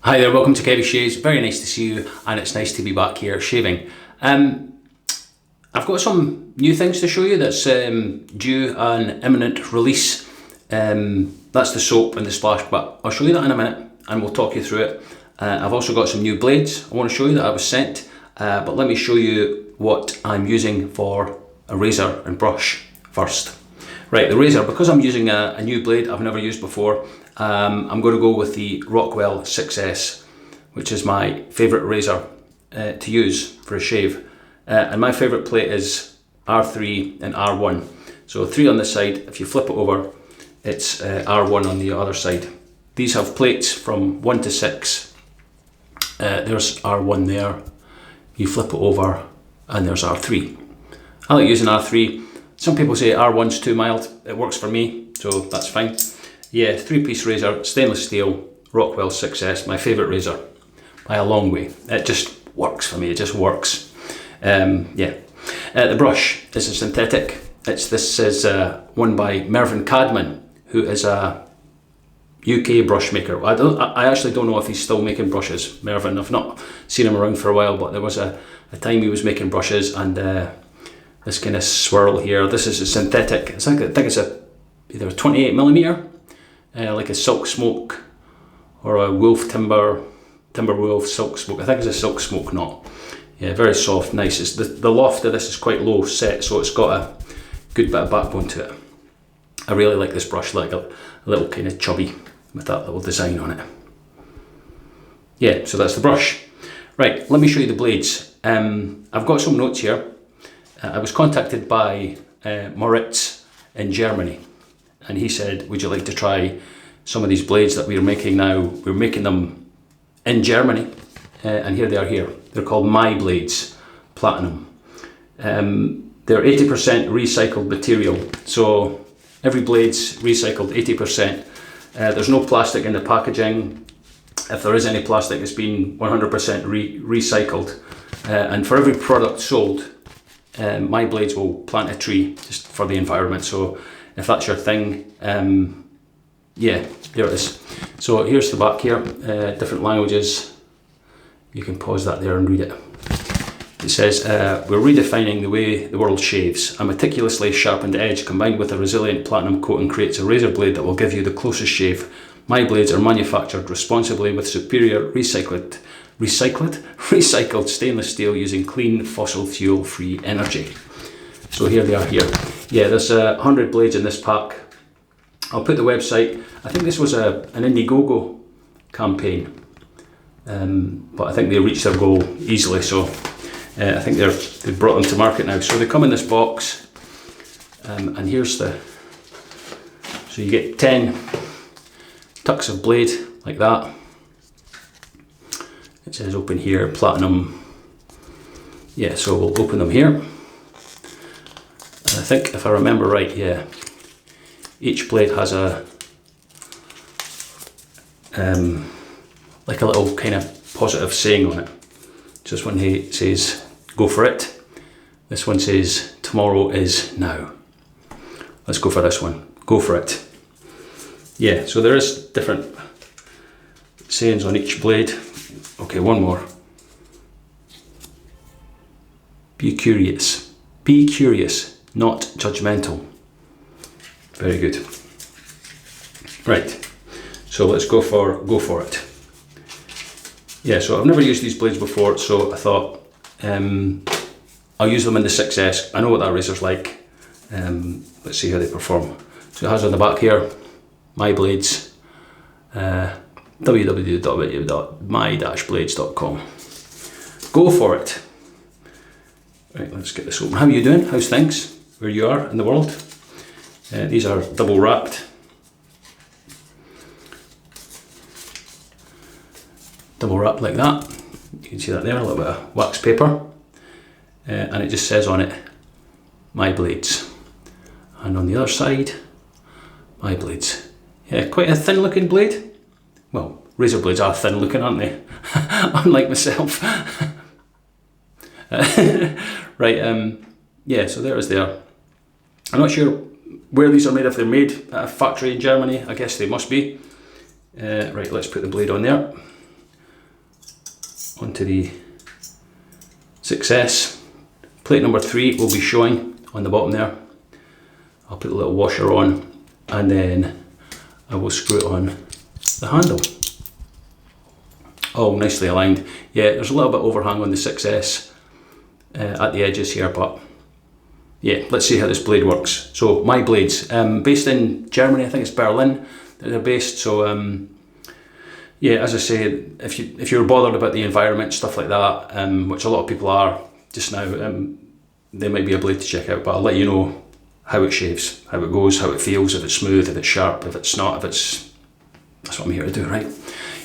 Hi there, welcome to Chubby Shaves. Very nice to see you, and it's nice to be back here shaving. I've got some new things to show you that's due an imminent release. That's the soap and the splash, but I'll show you that in a minute and we'll talk you through it. I've also got some new blades I want to show you that I was sent, but let me show you what I'm using for a razor and brush first. Right, the razor, because I'm using a new blade I've never used before, I'm going to go with the Rockwell 6S, which is my favourite razor to use for a shave. And my favourite plate is R3 and R1. So 3 on this side, if you flip it over, it's R1 on the other side. These have plates from 1 to 6. There's R1 there. You flip it over and there's R3. I like using R3. Some people say R1's too mild. It works for me, so that's fine. Yeah, 3-piece razor, stainless steel, Rockwell 6S, my favourite razor by a long way. It just works for me, it just works. The brush is a synthetic. This is one by Cadman, who is a UK brush maker. I actually don't know if he's still making brushes, Mervyn. I've not seen him around for a while, but there was a time he was making brushes, and this kind of swirl here, this is a synthetic. I think it's either a 28mm, like a silk smoke, or a wolf timber wolf silk smoke. I think it's a silk smoke knot. Yeah, very soft, nice. The loft of this is quite low set, so it's got a good bit of backbone to it. I really like this brush, like a little kind of chubby with that little design on it. Yeah, so that's the brush. Right, let me show you the blades. I've got some notes here. I was contacted by Moritz in Germany, and he said, would you like to try some of these blades that we're making now? We're making them in Germany, and here they are here. They're called My Blades Platinum. They're 80% recycled material, so every blade's recycled 80%. There's no plastic in the packaging. If there is any plastic, it's been 100% recycled. And for every product sold, My Blades will plant a tree just for the environment. So if that's your thing, yeah, there it is. So here's the back here, different languages. You can pause that there and read it. It says, we're redefining the way the world shaves. A meticulously sharpened edge combined with a resilient platinum coating creates a razor blade that will give you the closest shave. My blades are manufactured responsibly with superior recycled stainless steel using clean fossil fuel free energy. So here they are here. Yeah, there's 100 blades in this pack. I'll put the website. I think this was an Indiegogo campaign, but I think they reached their goal easily, so I think they've brought them to market now. So they come in this box, and here's so you get 10 tucks of blade like that. It says open here, platinum. Yeah, so we'll open them here. And I think if I remember right, yeah, each blade has like a little kind of positive saying on it. So this one here says, go for it. This one says, tomorrow is now. Let's go for this one, go for it. Yeah, so there is different sayings on each blade. Okay, one more. Be curious, not judgmental. Very good. Right, so let's go for it. Yeah, so I've never used these blades before, so I thought I'll use them in the 6S. I know what that razor's like. Let's see how they perform. So it has on the back here, My Blades, www.my-blades.com. Go for it. Right, let's get this open. How are you doing? How's things? Where you are in the world? These are double wrapped. Double wrapped like that. You can see that there, a little bit of wax paper. And it just says on it, My Blades. And on the other side, My Blades. Yeah, quite a thin looking blade. Well, razor blades are thin looking, aren't they? Unlike myself. Right, yeah, so there is there. I'm not sure where these are made, if they're made at a factory in Germany. I guess they must be. Right, let's put the blade on there. onto the Success. Plate number 3 will be showing on the bottom there. I'll put a little washer on and then I will screw it on the handle. All nicely aligned. Yeah, there's a little bit overhang on the Success at the edges here, but yeah, let's see how this blade works. So my blades, based in Germany, I think it's Berlin that they're based. So yeah, as I say, if you're bothered about the environment, stuff like that, which a lot of people are just now, there might be a blade to check out, but I'll let you know how it shaves, how it goes, how it feels, if it's smooth, if it's sharp, if it's not, that's what I'm here to do, right?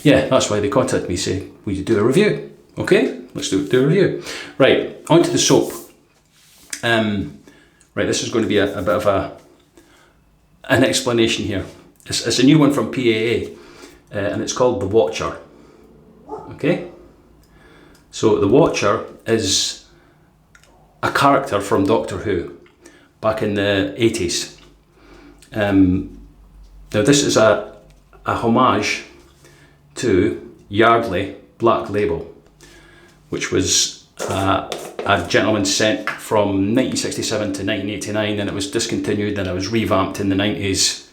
Yeah, that's why they contacted me, say, will you do a review? Okay, let's do a review. Right, onto the soap. Right, this is going to be a bit of an explanation here. It's a new one from PAA, and it's called The Watcher. Okay? So The Watcher is a character from Doctor Who back in the 80s. Now this is a homage to Yardley Black Label, which was a gentleman sent from 1967 to 1989, and it was discontinued, and it was revamped in the 90s.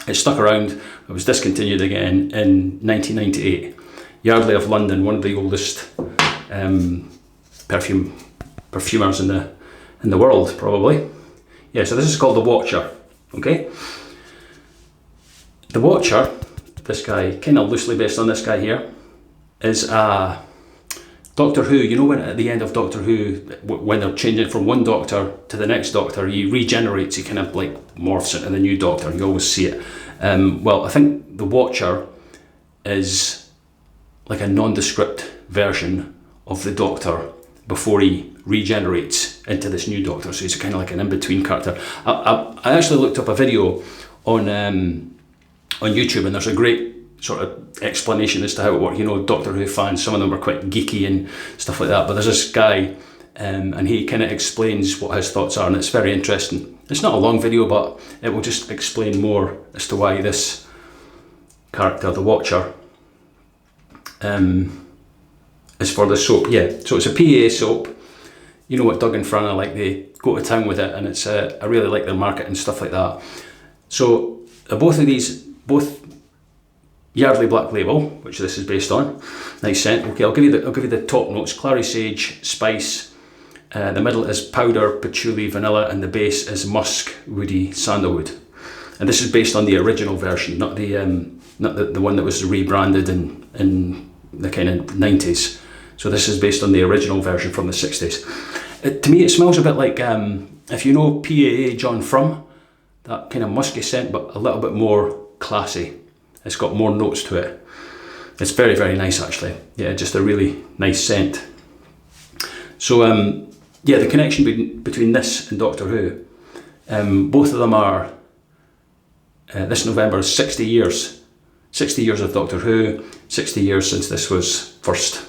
It stuck around, it was discontinued again in 1998. Yardley of London, one of the oldest perfumers in the world, probably. Yeah, so this is called The Watcher, okay? The Watcher, this guy, kind of loosely based on this guy here, is a Doctor Who. You know when at the end of Doctor Who, when they're changing from one Doctor to the next Doctor, he regenerates, he kind of like morphs into the new Doctor, you always see it. Well, I think The Watcher is like a nondescript version of the Doctor before he regenerates into this new Doctor, so he's kind of like an in-between character. I actually looked up a video on YouTube, and there's a great sort of explanation as to how it works. You know, Doctor Who fans, some of them are quite geeky and stuff like that, but there's this guy and he kind of explains what his thoughts are, and it's very interesting. It's not a long video, but it will just explain more as to why this character, the Watcher, is for the soap. Yeah, so it's a PA soap. You know what Doug and Fran are like, they go to town with it, and it's I really like their market and stuff like that. So both of these, both Yardley Black Label, which this is based on, nice scent. Okay, I'll give you the top notes: clary sage, spice. The middle is powder, patchouli, vanilla, and the base is musk, woody, sandalwood. And this is based on the original version, not the one that was rebranded in the kind of 90s. So this is based on the original version from the 60s. To me, it smells a bit like if you know PAA John Frum, that kind of musky scent, but a little bit more classy. It's got more notes to it. It's very, very nice actually. Yeah, just a really nice scent. So yeah, the connection between this and Doctor Who, both of them are, this November is 60 years. 60 years of Doctor Who, 60 years since this was first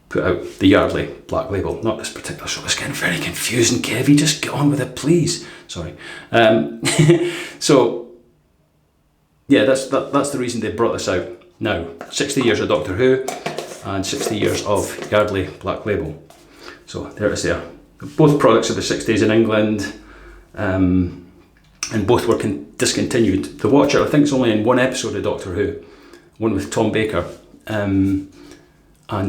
put out, the Yardley Black Label, not this particular show. It's getting very confusing, Kev, you just get on with it, please. Sorry. So, yeah, that's the reason they brought this out now. 60 years of Doctor Who and 60 years of Yardley Black Label. So there it is there. Both products of the 60s in England, and both were discontinued. The Watcher, I think, is only in one episode of Doctor Who, one with Tom Baker, and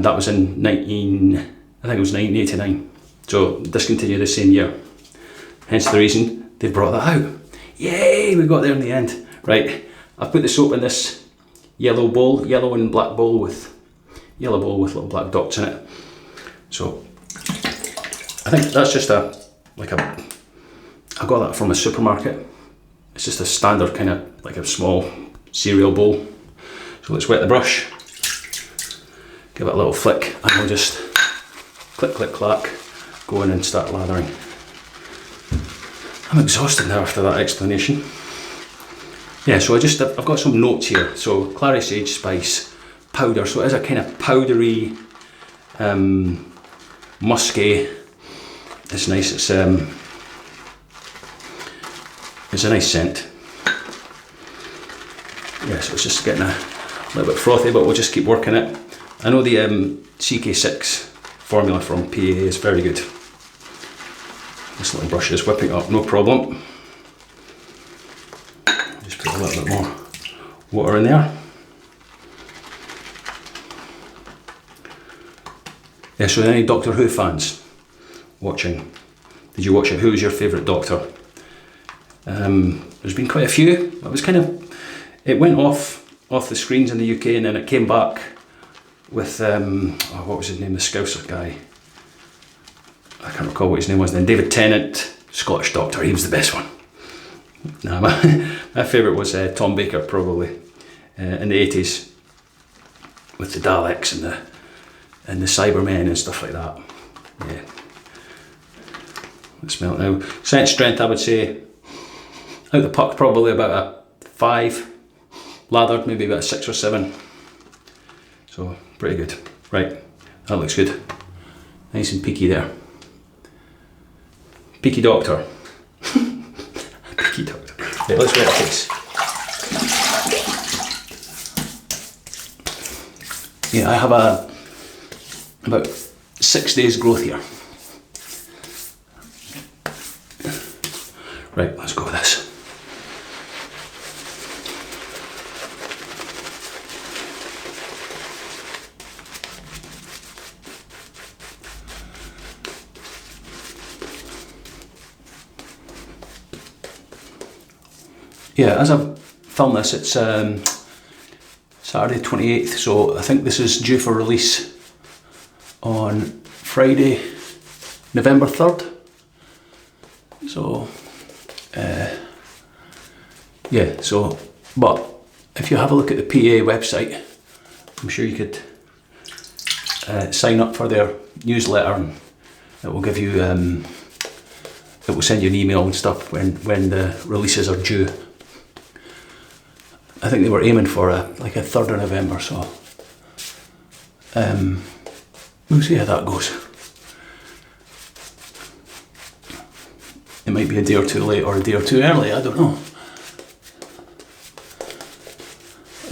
that was in 1989. So discontinued the same year. Hence the reason they've brought that out. Yay, we got there in the end. Right, I've put the soap in this yellow bowl, yellow and black bowl with little black dots in it. So I think that's just I got that from a supermarket. It's just a standard kind of like a small cereal bowl. So let's wet the brush, give it a little flick, and we'll just click, click, clack, go in and start lathering. I'm exhausted now after that explanation. Yeah, so I've got some notes here. So clary sage, spice, powder. So it is a kind of powdery, musky. It's nice. It's a nice scent. Yeah, so it's just getting a little bit frothy, but we'll just keep working it. I know the CK6 formula from PAA is very good. This little brush is whipping up, no problem. Just put a little bit more water in there. Yeah, so any Doctor Who fans watching, did you watch it? Who was your favourite Doctor? There's been quite a few. It was kind of, it went off the screens in the UK and then it came back with, oh, what was his name, the Scouser guy? I can't recall what his name was then. David Tennant, Scottish Doctor, he was the best one. Nah, my favourite was Tom Baker, probably, in the 80s, with the Daleks and the Cybermen and stuff like that. Yeah. Let's smell it now. Scent strength, I would say, out the puck, probably about a 5. Lathered, maybe about a 6 or 7. So, pretty good. Right, that looks good. Nice and peaky there. Peaky Doctor. Peaky Doctor. Right, let's wet the case. Yeah, I have about 6 days growth here. Right, let's go with this. Yeah, as I've filmed this, it's Saturday 28th, so I think this is due for release on Friday, November 3rd. So, yeah, so, but if you have a look at the PAA website, I'm sure you could sign up for their newsletter and it will give you, it will send you an email and stuff when the releases are due. I think they were aiming for like a 3rd of November, so we'll see how that goes. It might be a day or two late or a day or two early, I don't know.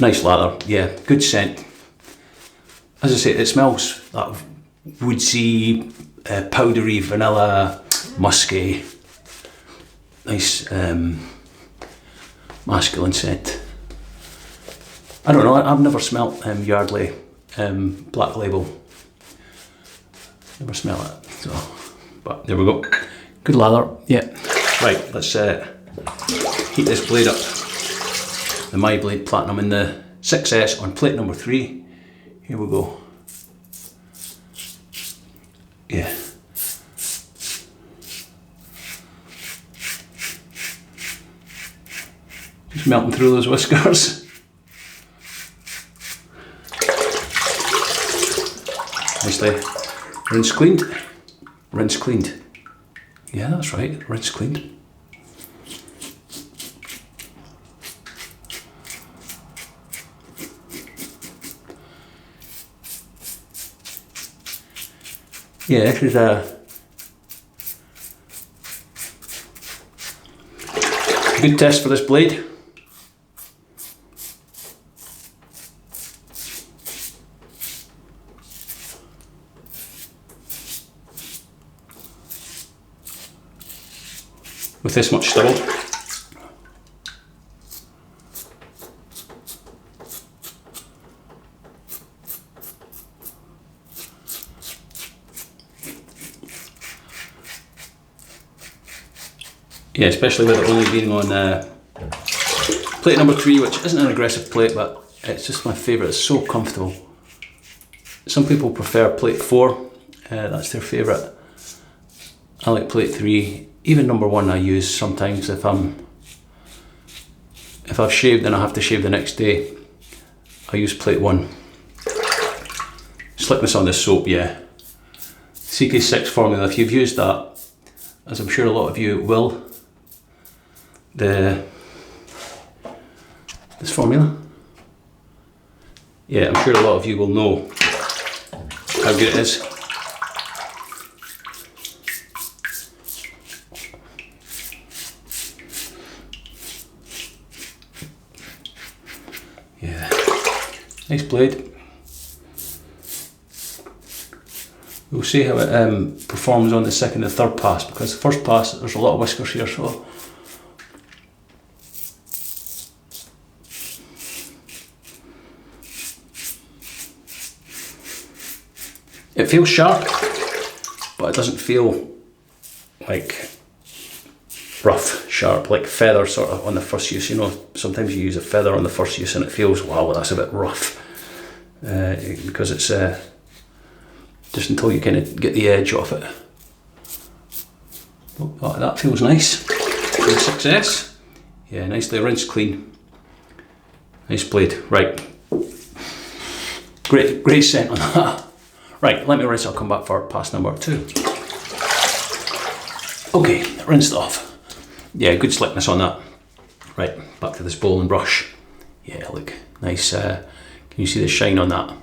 Nice lather, yeah, good scent. As I say, it smells that woodsy, powdery, vanilla, musky, nice masculine scent. I don't know, I've never smelt Yardley Black Label. Never smell it, so, but there we go. Good lather, yeah. Right, let's heat this blade up. The My Blade Platinum in the 6S on plate number 3. Here we go. Yeah. Just melting through those whiskers. Nicely rinse cleaned. Rinse cleaned. Yeah, that's right, rinse cleaned. Yeah, this is a good test for this blade. With this much stubble. Yeah, especially with it only being on plate number 3, which isn't an aggressive plate, but it's just my favourite. It's so comfortable. Some people prefer plate 4, that's their favourite. I like plate 3. Even number 1 I use sometimes if I've shaved and I have to shave the next day. I use plate 1. Slickness on this soap, yeah. CK6 formula, if you've used that, as I'm sure a lot of you will, this formula, yeah, I'm sure a lot of you will know how good it is. Yeah, nice blade. we'll see how it performs on the second and third pass, because the first pass there's a lot of whiskers here, so it feels sharp, but it doesn't feel like rough, sharp, like feather sort of on the first use. You know, sometimes you use a feather on the first use and it feels, wow, that's a bit rough, because it's just until you kind of get the edge off it. Oh, that feels nice. Good success. Yeah, nicely rinsed clean. Nice blade. Right. Great scent on that. Right, let me rinse. I'll come back for pass number 2. Okay, rinsed off. Yeah, good slickness on that. Right, back to this bowl and brush. Yeah, look, nice. Can you see the shine on that?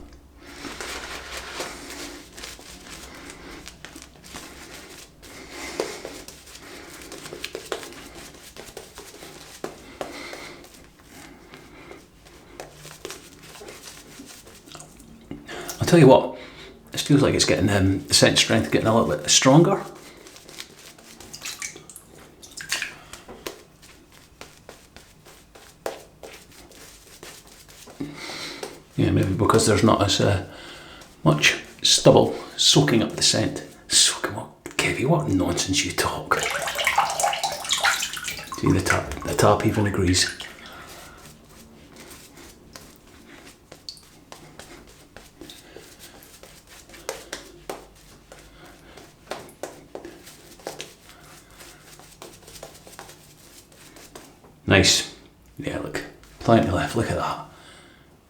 I'll tell you what, this feels like it's getting the scent strength getting a little bit stronger. Yeah, maybe because there's not as much stubble soaking up the scent. Soaking up, Kevy, what nonsense you talk. See, the tap even agrees. Nice. Yeah, look, plenty left, look at that.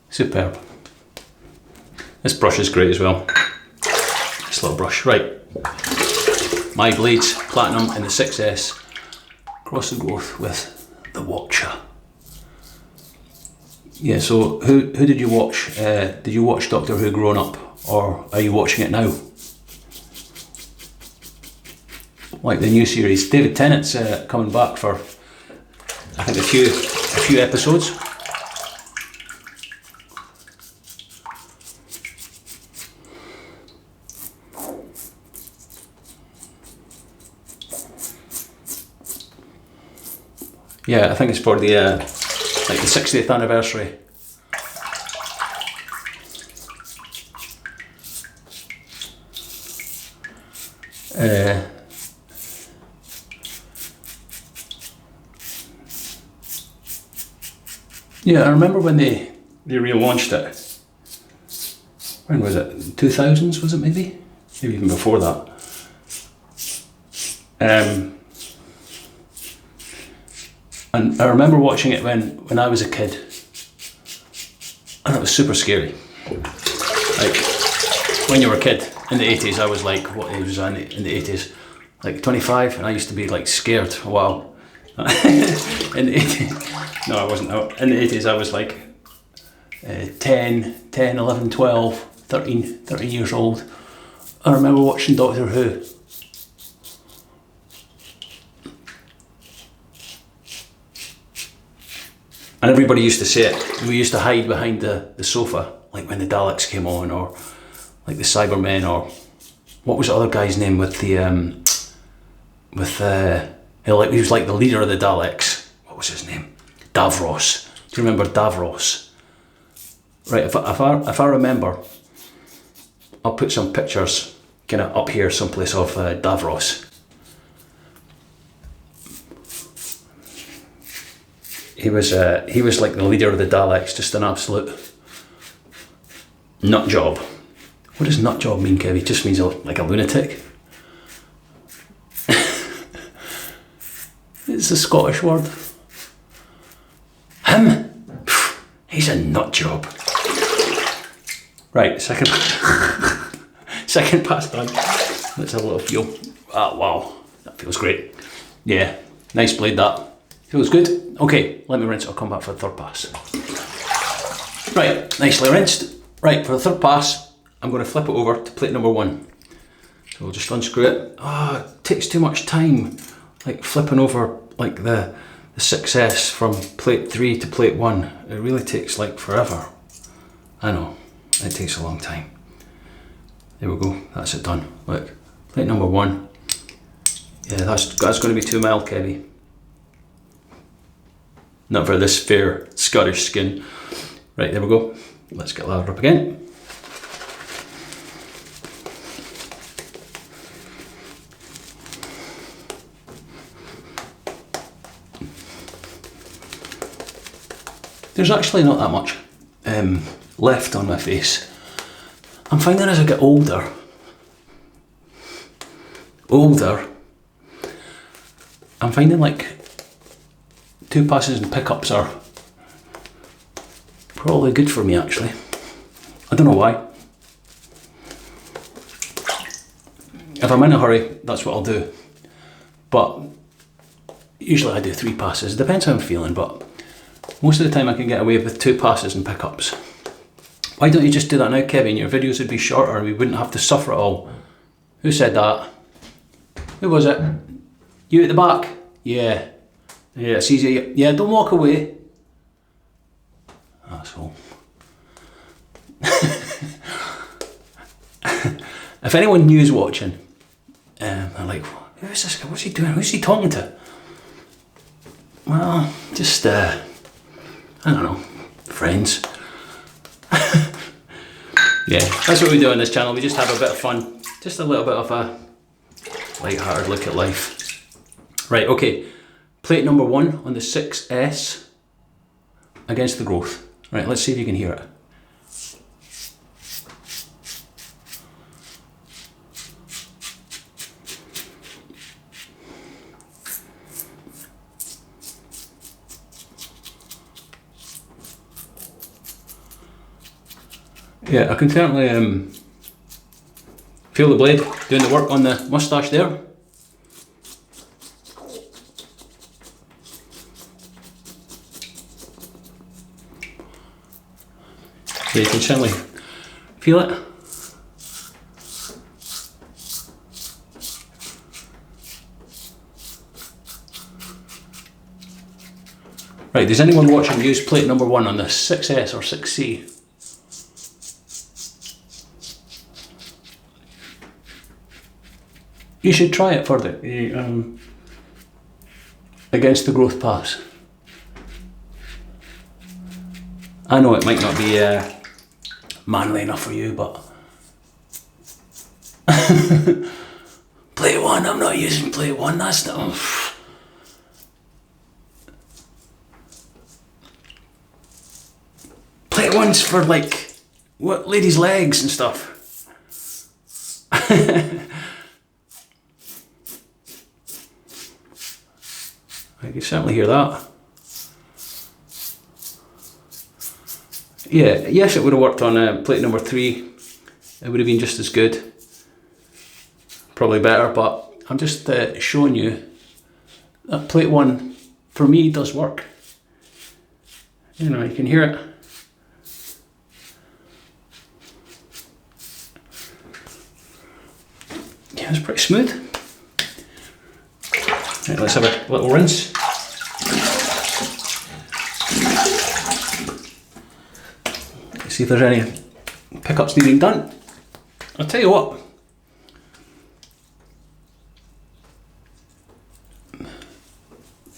Superb. This brush is great as well. This little brush, right. My Blades Platinum in the 6S. Cross and growth with the Watcher. Yeah, so who did you watch? Did you watch Doctor Who growing up, or are you watching it now? Like the new series. David Tennant's coming back for, I think, a few episodes. Yeah, I think it's for the like the 60th anniversary. Yeah, I remember when they relaunched it. When was it? 2000s, was it maybe? Maybe even before that. And I remember watching it when I was a kid, and it was super scary. Like, when you were a kid in the 80s, I was like, what age was I in the 80s? Like 25, and I used to be like scared. Wow. In the 80s, no, I wasn't. In the 80s, I was like 10, 11, 12, 13 years old. I remember watching Doctor Who. And everybody used to say it. We used to hide behind the sofa, like when the Daleks came on, or like the Cybermen, or what was the other guy's name with the like he was like the leader of the Daleks. What was his name? Davros. Do you remember Davros? Right. If I remember, I'll put some pictures kind of up here someplace of Davros. He was like the leader of the Daleks, just an absolute nut job. What does nut job mean, Kev? It just means like a lunatic. It's a Scottish word. Him? He's a nut job. Right, second pass done. Let's have a little feel. Ah, wow, that feels great. Yeah, nice blade that. Feels good. Okay, let me rinse it. I'll come back for the third pass. Right, nicely rinsed. Right, for the third pass, I'm going to flip it over to plate number 1. So we'll just unscrew it. Ah, it takes too much time. Like flipping over like the 6S from plate 3 to plate 1. It really takes like forever. I know, it takes a long time. There we go, that's it done. Look, plate number 1. Yeah, that's going to be too mild, Kevy. Not for this fair Scottish skin. Right, there we go. Let's get lathered up again. There's actually not that much left on my face. I'm finding as I get older, I'm finding like 2 passes and pickups are probably good for me actually. I don't know why. If I'm in a hurry, that's what I'll do. But usually I do 3 passes, it depends how I'm feeling, but most of the time I can get away with 2 passes and pickups. Why don't you just do that now, Kevin? Your videos would be shorter, we wouldn't have to suffer it all. Who said that? Who was it? You at the back? Yeah. Yeah, it's easy. Yeah, don't walk away. Asshole. If anyone new is watching, they're like, who is this guy? What's he doing? Who's he talking to? Well, just, I don't know, friends. Yeah, that's what we do on this channel. We just have a bit of fun. Just a little bit of a light-hearted look at life. Right, okay. Plate number 1 on the 6S against the growth. Right, let's see if you can hear it. Yeah, I can certainly feel the blade doing the work on the moustache there. So you can certainly feel it. Right, does anyone watching use plate number 1 on the 6S or 6C? You should try it for the against the growth pass. I know it might not be manly enough for you, but plate 1, I'm not using plate 1, that's not. Plate 1's for like, what, ladies' legs and stuff. I can certainly hear that. Yeah, yes, it would have worked on plate number 3. It would have been just as good. Probably better, but I'm just showing you that plate 1 for me does work. You know, you can hear it. Yeah, it's pretty smooth. Right, let's have a little rinse. See if there's any pickups needing done. I'll tell you what.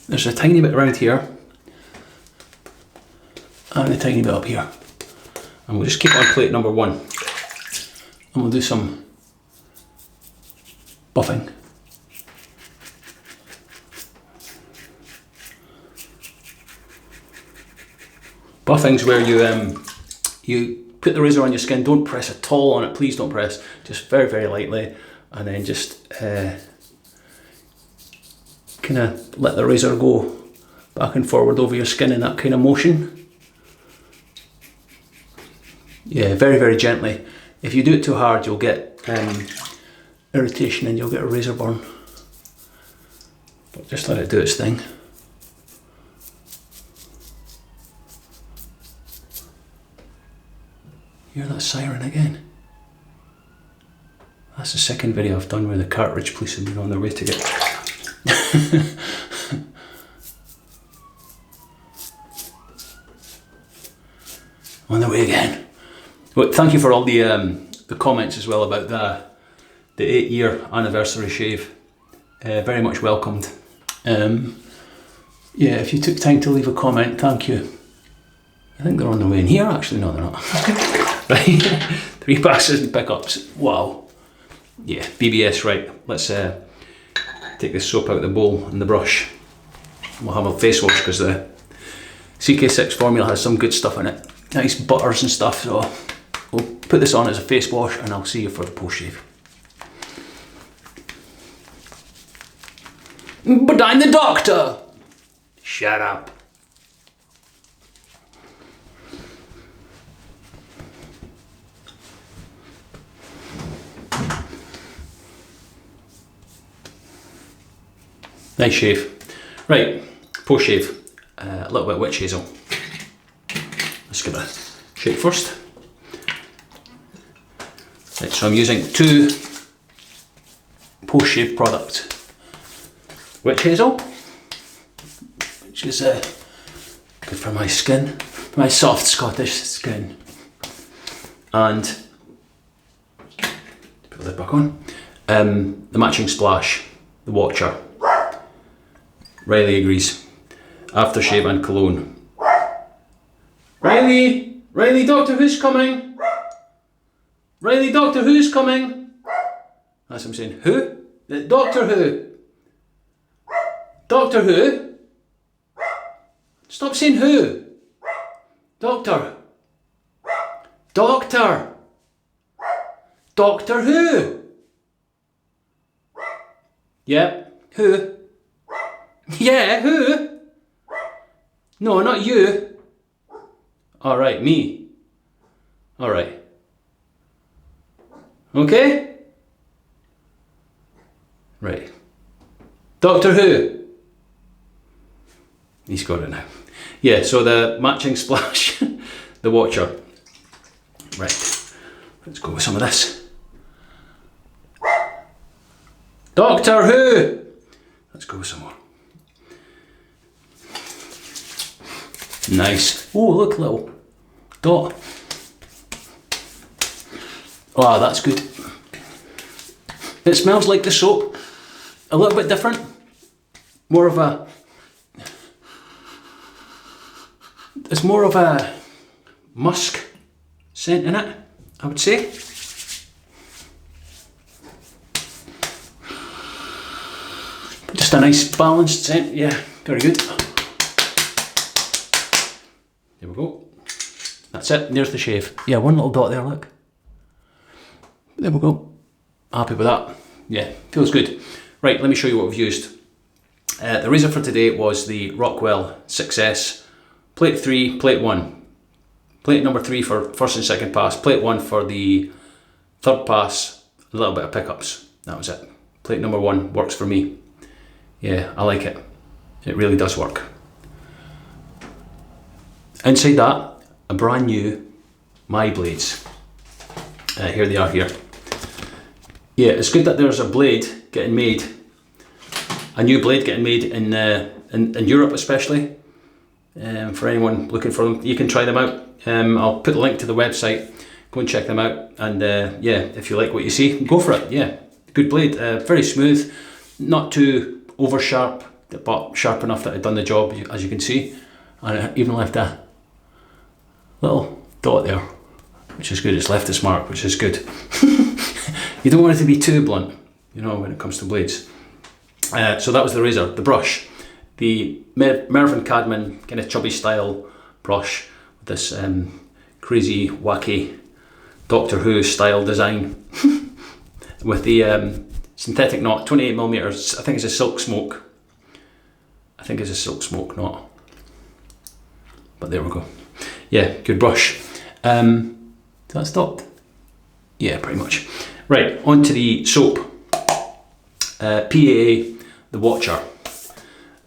There's a tiny bit around here and a tiny bit up here. And we'll just keep on plate number 1. And we'll do some buffing. Buffing's where you put the razor on your skin, don't press at all on it, please don't press, just very, very lightly, and then just kind of let the razor go back and forward over your skin in that kind of motion. Yeah, very, very gently. If you do it too hard, you'll get irritation and you'll get a razor burn. But just let it do its thing. Hear that siren again? That's the second video I've done where the cartridge police have been on their way to get. On the way again. Well, thank you for all the the comments as well about the 8-year anniversary shave. Very much welcomed. Yeah, if you took time to leave a comment, thank you. I think they're on their way in here actually. No, they're not. Right, 3 passes and pickups. Wow. Yeah, BBS, right. Let's take this soap out of the bowl and the brush. We'll have a face wash because the CK6 formula has some good stuff in it. Nice butters and stuff, so we'll put this on as a face wash and I'll see you for the post shave. But I'm the doctor! Shut up. Nice shave. Right, post shave. A little bit of witch hazel. Let's give it a shake first. Right, so I'm using 2 post shave products. Witch hazel, which is good for my skin, my soft Scottish skin. And put that back on. The matching splash, the Watcher. Riley agrees. Aftershave and cologne. Riley! Riley, Doctor Who's coming! Riley, Doctor Who's coming! That's what I'm saying. Who? Doctor Who! Doctor Who? Stop saying who! Doctor! Doctor! Doctor Who? Yep. Who? Yeah, who? No, not you. Alright, me. Alright. Okay? Right. Doctor Who? He's got it now. Yeah, so the matching splash, the Watcher. Right. Let's go with some of this. Doctor Who? Let's go with some more. Nice. Oh, look, little dot. Oh, that's good. It smells like the soap. A little bit different. More of a... There's more of a musk scent in it, I would say. Just a nice balanced scent, yeah, very good. There we go. That's it, there's the shave. Yeah, one little dot there, look. There we go. Happy with that. Yeah, feels good. Right, let me show you what we've used. The razor for today was the Rockwell 6S. Plate 3, plate 1. Plate number 3 for first and second pass. Plate 1 for the third pass. A little bit of pickups. That was it. Plate number 1 works for me. Yeah, I like it. It really does work. Inside that, a brand new My Blades. Here they are here. Yeah, it's good that there's a blade getting made. A new blade getting made in Europe especially. For anyone looking for them, you can try them out. I'll put a link to the website. Go and check them out. And yeah, if you like what you see, go for it. Yeah, good blade. Very smooth, not too over sharp, but sharp enough that it done the job, as you can see. And it even left a little dot there, which is good. It's left its mark, which is good. You don't want it to be too blunt, you know, when it comes to blades. So that was the razor. The brush, the Mervyn Cadman kind of chubby style brush with this crazy wacky Doctor Who style design with the synthetic knot, 28mm. I think it's a silk smoke. I think it's a silk smoke knot. But there we go. Yeah, good brush. Is that stopped? Yeah, pretty much. Right, on to the soap. PAA The Watcher.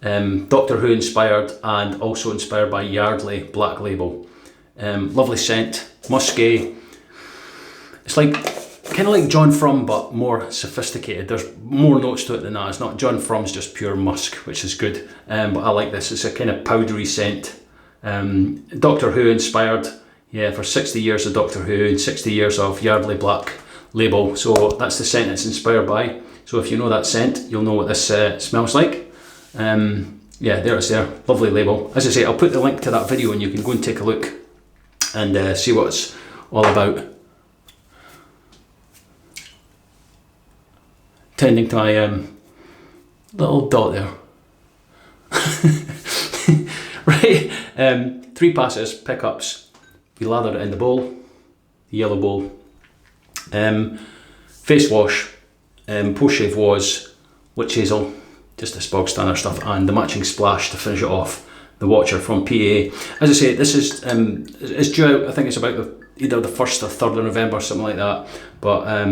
Doctor Who inspired and also inspired by Yardley Black Label. Lovely scent, musky. It's like kind of like John Frum but more sophisticated. There's more notes to it than that. It's not John Frum's just pure musk, which is good. But I like this. It's a kind of powdery scent. Doctor Who inspired. Yeah, for 60 years of Doctor Who and 60 years of Yardley Black Label. So that's the scent it's inspired by. So if you know that scent, you'll know what this smells like. Yeah, there it's there. Lovely label. As I say, I'll put the link to that video and you can go and take a look and see what it's all about. Tending to my little dot there. Right, 3 passes, pickups. We lather it in the bowl, the yellow bowl. Face wash, post shave was witch hazel, just this bog standard stuff, and the matching splash to finish it off. The Watcher from PAA. As I say, this is it's due out. I think it's about either the 1st or 3rd of November, something like that. But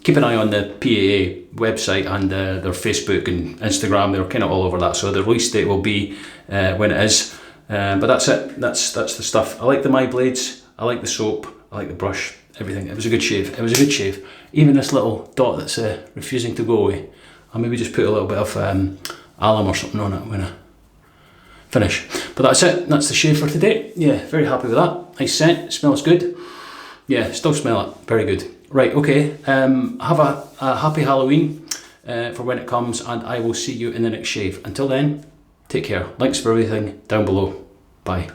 keep an eye on the PAA website and their Facebook and Instagram. They're kind of all over that. So the release date will be when it is. But that's it. That's the stuff. I like the My Blades. I like the soap. I like the brush. Everything. It was a good shave. It was a good shave. Even this little dot that's refusing to go away. I'll maybe just put a little bit of alum or something on it when I finish. But that's it. That's the shave for today. Yeah, very happy with that. Nice scent. It smells good. Yeah, still smell it. Very good. Right, okay. Have a happy Halloween for when it comes, and I will see you in the next shave. Until then, take care. Links for everything down below. Bye.